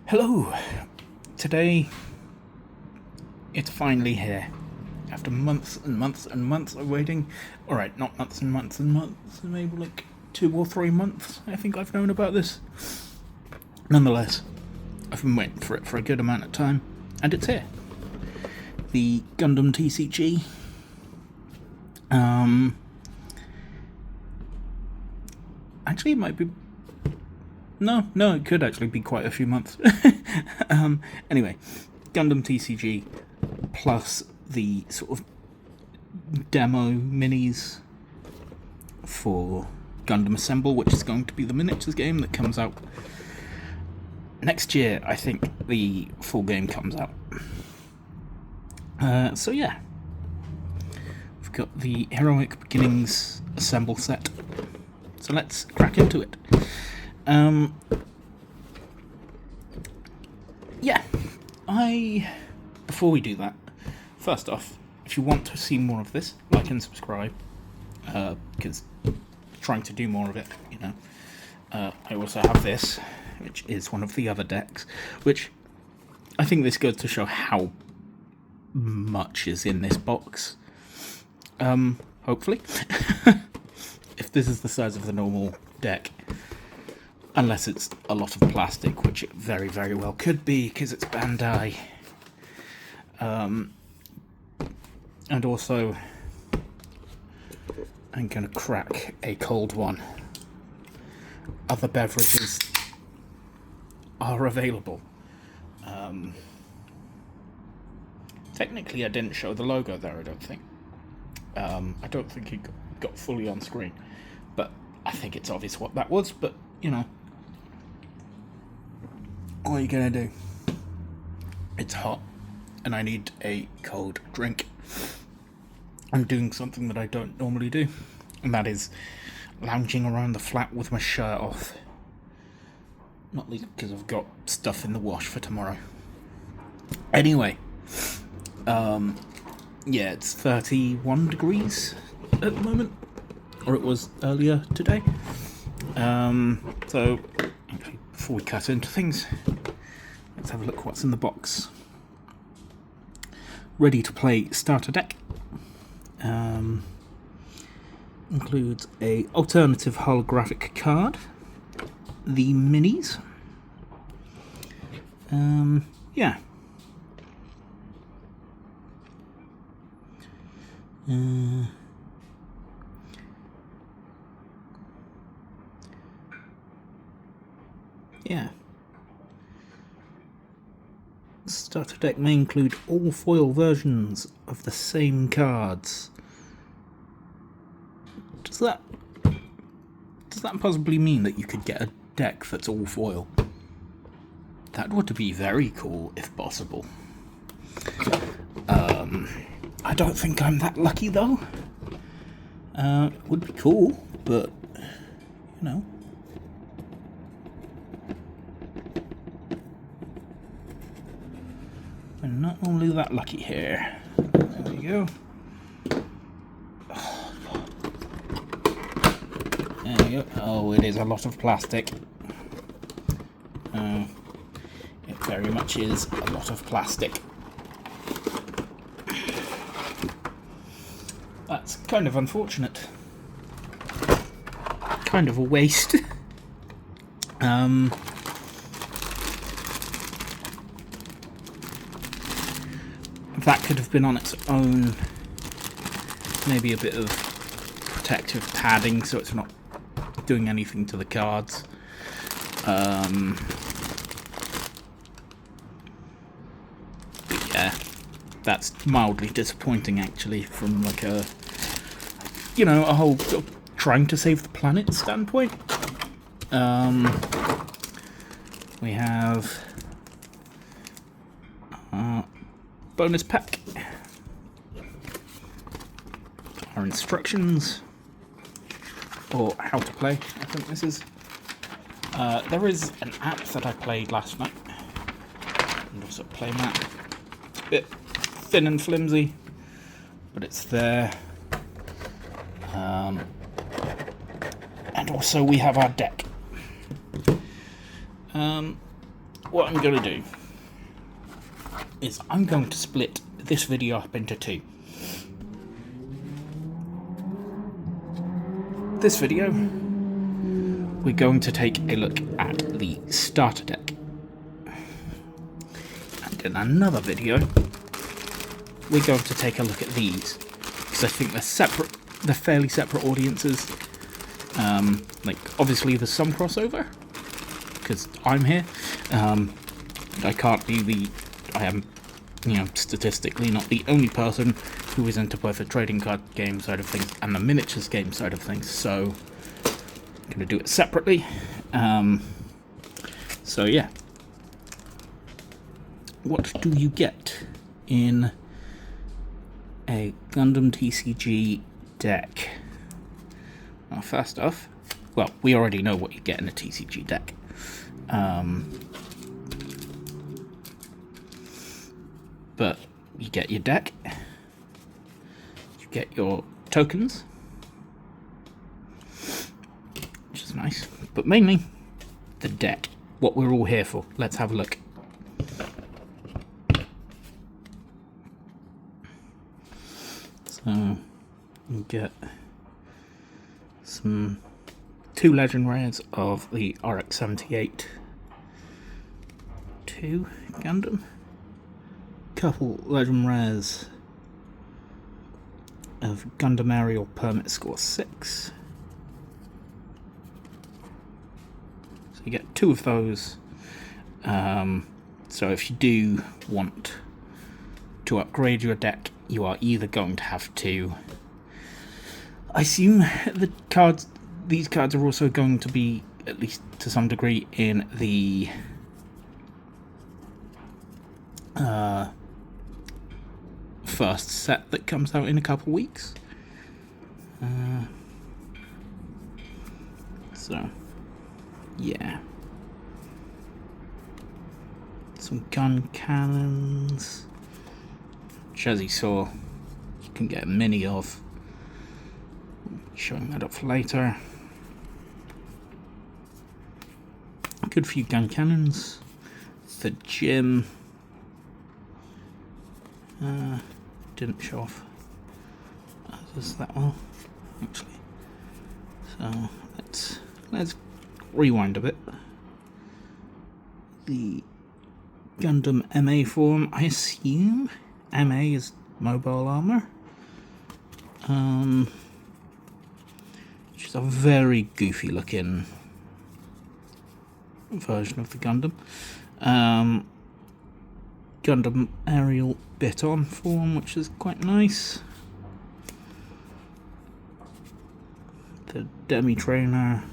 Hello! Today, it's finally here. After months and months and months of waiting. Alright, not months and months and months, maybe like 2 or 3 months, I think I've known about this. Nonetheless, I've been waiting for it for a good amount of time, and it's here. The Gundam TCG. Actually, it might be. No, it could actually be quite a few months. Anyway, Gundam TCG plus the sort of demo minis for Gundam Assemble, which is going to be the miniatures game that comes out next year. I think the full game comes out. So yeah, we've got the Heroic Beginnings Assemble set. So let's crack into it. Before we do that, first off, if you want to see more of this, like and subscribe, because I'm trying to do more of it, you know. I also have this, which is one of the other decks, which I think this goes to show how much is in this box. Hopefully. If this is the size of the normal deck, unless it's a lot of plastic, which it very, very well could be, because it's Bandai. And also, I'm going to crack a cold one. Other beverages are available. Technically, I didn't show the logo there, I don't think. I don't think it got fully on screen. But I think it's obvious what that was, but, you know. What are you going to do? It's hot, and I need a cold drink. I'm doing something that I don't normally do, and that is lounging around the flat with my shirt off. Not least because I've got stuff in the wash for tomorrow. Anyway, yeah, it's 31 degrees at the moment, or it was earlier today. So, actually, before we cut into things, let's have a look what's in the box. Ready to play starter deck. Includes a alternative holographic card, the minis. Yeah. Yeah. Starter deck may include all foil versions of the same cards. Does that possibly mean that you could get a deck that's all foil? That would be very cool if possible. I don't think I'm that lucky though. It would be cool, but you know. I'm not only that lucky here. There we go. There we go. Oh, it is a lot of plastic. It very much is a lot of plastic. That's kind of unfortunate. Kind of a waste. That could have been on its own. Maybe a bit of protective padding so it's not doing anything to the cards. Yeah, that's mildly disappointing actually from like a whole sort of trying to save the planet standpoint. We have bonus pack, our instructions, or how to play, I think this is. There is an app that I played last night, and also a play mat. It's a bit thin and flimsy, but it's there. And also we have our deck. what I'm going to do is I'm going to split this video up into two. This video, we're going to take a look at the starter deck. And in another video, we're going to take a look at these, because I think they're separate. They're fairly separate audiences. Like, obviously there's some crossover, because I'm here. I can't be I am, statistically not the only person who is into both the trading card game side of things and the miniatures game side of things, so I'm going to do it separately. So yeah. What do you get in a Gundam TCG deck? Well, first off, we already know what you get in a TCG deck. But you get your deck, you get your tokens, which is nice, but mainly the deck, what we're all here for. Let's have a look. So you get two legend rares of the RX-78 2 Gundam, couple legend rares of Gundam Aerial Permit Score 6. So you get two of those. So if you do want to upgrade your deck, you are either going to have to, I assume these cards are also going to be, at least to some degree, in the first set that comes out in a couple weeks. So yeah, some gun cannons, which, as you saw, you can get a mini of. Showing that up for later. A good few gun cannons. The gym didn't show off as that well, actually. So let's rewind a bit. The Gundam MA form, I assume MA is mobile armor. Which is a very goofy looking version of the Gundam. Gundam Aerial Bit-On form, which is quite nice. The Demi Trainer,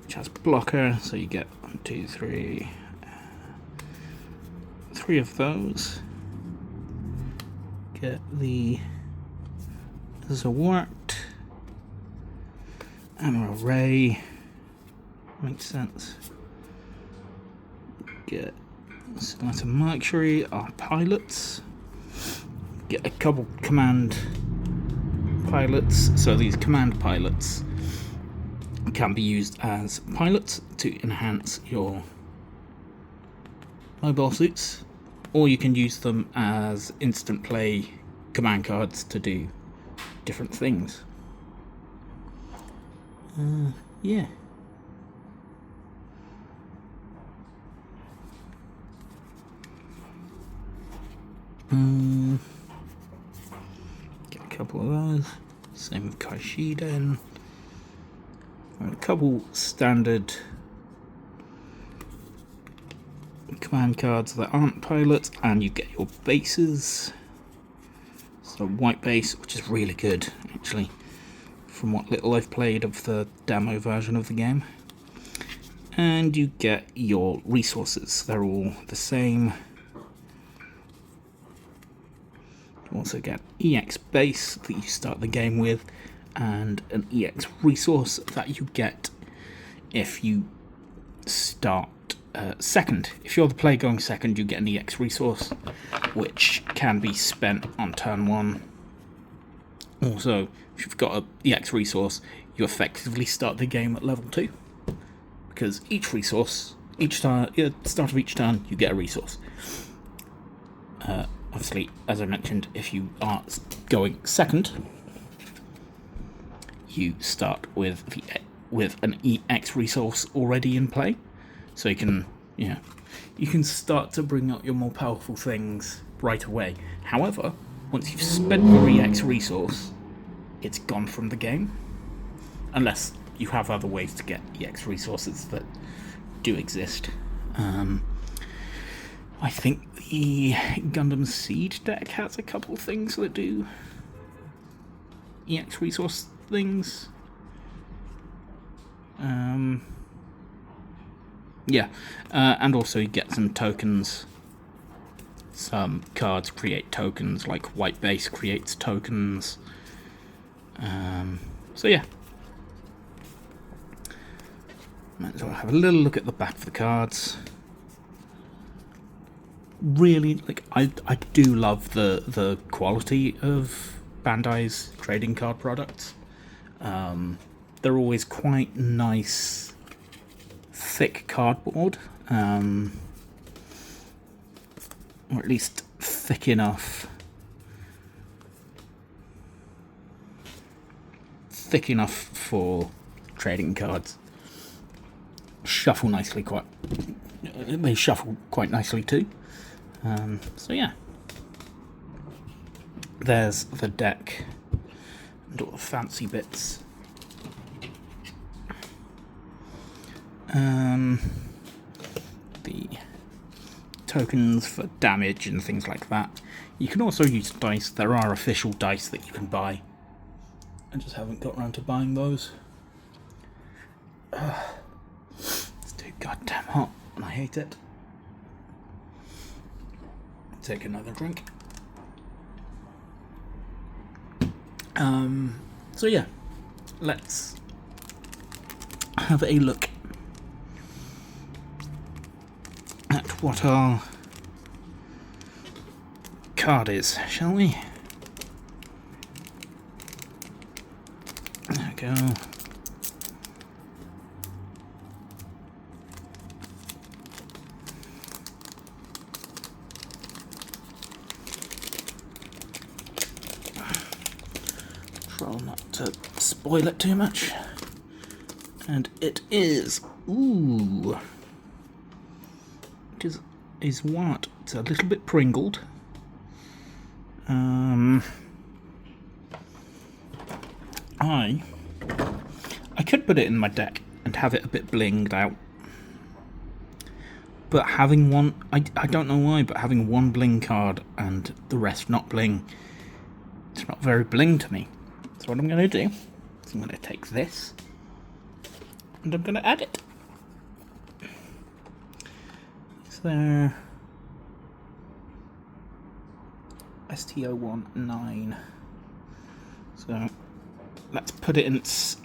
which has blocker, so you get 1, 2, 3, 3 of those. Get the Zawart, Ammo Ray, makes sense. Get Sonata Mercury, our pilots. Get a couple command pilots. So these command pilots can be used as pilots to enhance your mobile suits, or you can use them as instant play command cards to do different things. Yeah. Get a couple of those. Same with Kaishiden. A couple standard command cards that aren't pilots, and you get your bases. So white base, which is really good, actually, from what little I've played of the demo version of the game. And you get your resources. They're all the same. You also get EX base that you start the game with, and an EX resource that you get if you start second. If you're the player going second, you get an EX resource, which can be spent on turn 1. Also, if you've got an EX resource, you effectively start the game at level 2, because each resource Each turn, at the start of each turn, you get a resource. Obviously, as I mentioned, if you are going second, you start with an EX resource already in play, so you can start to bring out your more powerful things right away. However, once you've spent your EX resource, it's gone from the game, unless you have other ways to get EX resources that do exist. I think the Gundam Seed deck has a couple things that do EX resource things. And also you get some tokens. Some cards create tokens, like White Base creates tokens. So yeah. Might as well have a little look at the back of the cards. Really, I do love the quality of Bandai's trading card products. They're always quite nice, thick cardboard, or at least thick enough for trading cards. Shuffle nicely, they shuffle quite nicely too. So yeah, there's the deck and all the fancy bits. The tokens for damage and things like that. You can also use dice. There are official dice that you can buy. I just haven't got around to buying those. It's too goddamn hot and I hate it. Take another drink. So yeah, let's have a look at what our card is, shall we? There we go. Try not to spoil it too much. And it is, ooh, it is what? It's a little bit pringled. I could put it in my deck and have it a bit blinged out. But having one, I don't know why, but having one bling card and the rest not bling, it's not very bling to me. So what I'm going to do is I'm going to take this and I'm going to add it. Is there ST019? So let's put it in its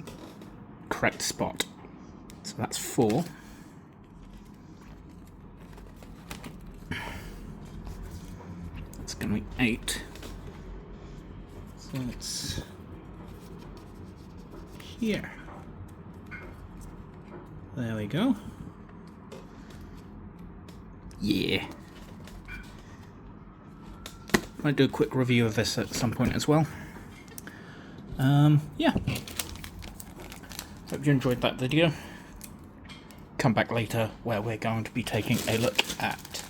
correct spot. So that's 4. That's going to be 8. So it's here. There we go. Yeah. Might do a quick review of this at some point as well. Yeah. Hope you enjoyed that video. Come back later where we're going to be taking a look at,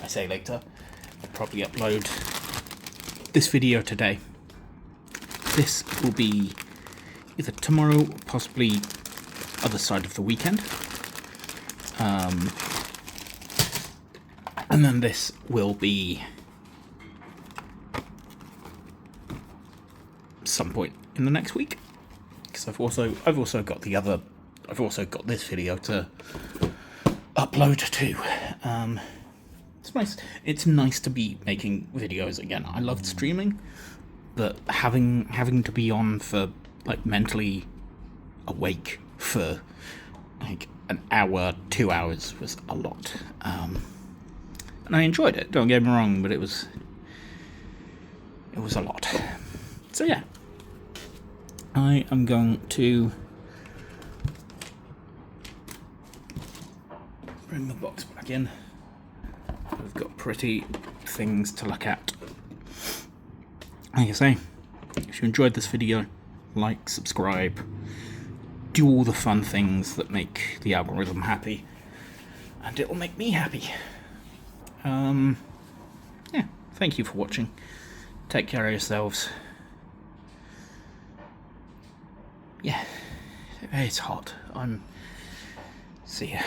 I say later, I'll probably upload this video today. This will be either tomorrow, possibly other side of the weekend. And then this will be some point in the next week, because I've also got this video to upload too. It's nice to be making videos again. I loved streaming, but having to be on for mentally awake for an hour, 2 hours was a lot. And I enjoyed it, don't get me wrong, but it was a lot. So yeah, I am going to bring the box back in. We've got pretty things to look at. Like I say, if you enjoyed this video, like, subscribe, do all the fun things that make the algorithm happy, and it will make me happy. Yeah, thank you for watching. Take care of yourselves. Yeah, it's hot. See ya.